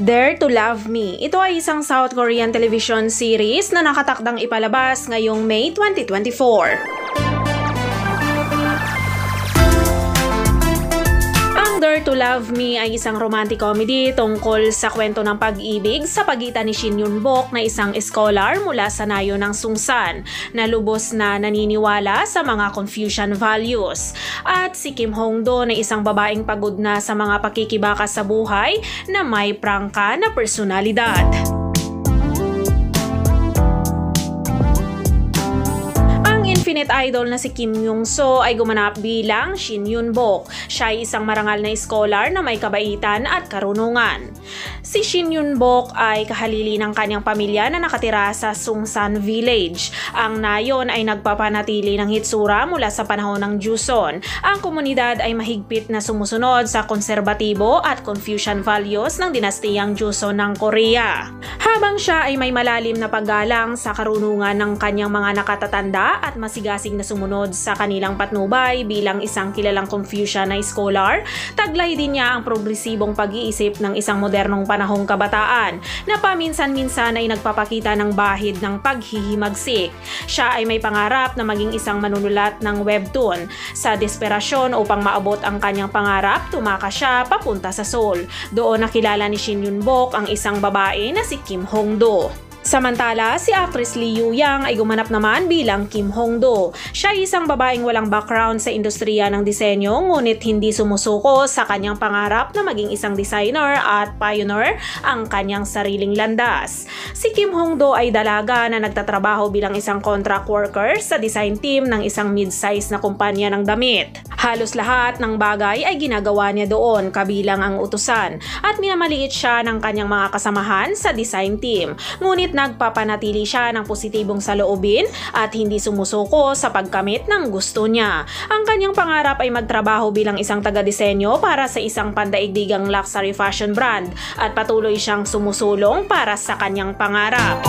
Dare to Love Me. Ito ay isang South Korean television series na nakatakdang ipalabas ngayong May 2024. Dare to Love Me ay isang romantic comedy tungkol sa kwento ng pag-ibig sa pagitan ni Shin Yun-bok na isang scholar mula sa nayo ng Sungsan na lubos na naniniwala sa mga Confucian values at si Kim Hong-do na isang babaeng pagod na sa mga pakikibaka sa buhay na may prangka na personalidad. Infinite idol na si Kim Young-so ay gumanap bilang Shin Yun-bok. Siya ay isang marangal na scholar na may kabaitan at karunungan. Si Shin Yun-bok ay kahalili ng kanyang pamilya na nakatira sa Sungsan Village. Ang nayon ay nagpapanatili ng hitsura mula sa panahon ng Joseon. Ang komunidad ay mahigpit na sumusunod sa konserbatibo at Confucian values ng dinastiyang Joseon ng Korea. Habang siya ay may malalim na paggalang sa karunungan ng kanyang mga nakatatanda at masigasig na sumunod sa kanilang patnubay bilang isang kilalang Confucian na scholar, taglay din niya ang progresibong pag-iisip ng isang modernong panahong kabataan na paminsan-minsan ay nagpapakita ng bahid ng paghihimagsik. Siya ay may pangarap na maging isang manunulat ng webtoon. Sa desperasyon upang maabot ang kanyang pangarap, tumakas siya papunta sa Seoul. Doon nakilala ni Shin Yun-bok ang isang babae na si Kim Hong-do. Samantala, si actress Lee Yoo-yang ay gumanap naman bilang Kim Hong-do. Siya ay isang babaeng walang background sa industriya ng disenyo ngunit hindi sumusuko sa kanyang pangarap na maging isang designer at pioneer ang kanyang sariling landas. Si Kim Hong-do ay dalaga na nagtatrabaho bilang isang contract worker sa design team ng isang mid-size na kumpanya ng damit. Halos lahat ng bagay ay ginagawa niya doon kabilang ang utusan at minamaliit siya ng kanyang mga kasamahan sa design team. Ngunit nagpapanatili siya ng positibong saloobin at hindi sumusuko sa pagkamit ng gusto niya. Ang kanyang pangarap ay magtrabaho bilang isang taga-disenyo para sa isang pandaigdigang luxury fashion brand at patuloy siyang sumusulong para sa kanyang pangarap.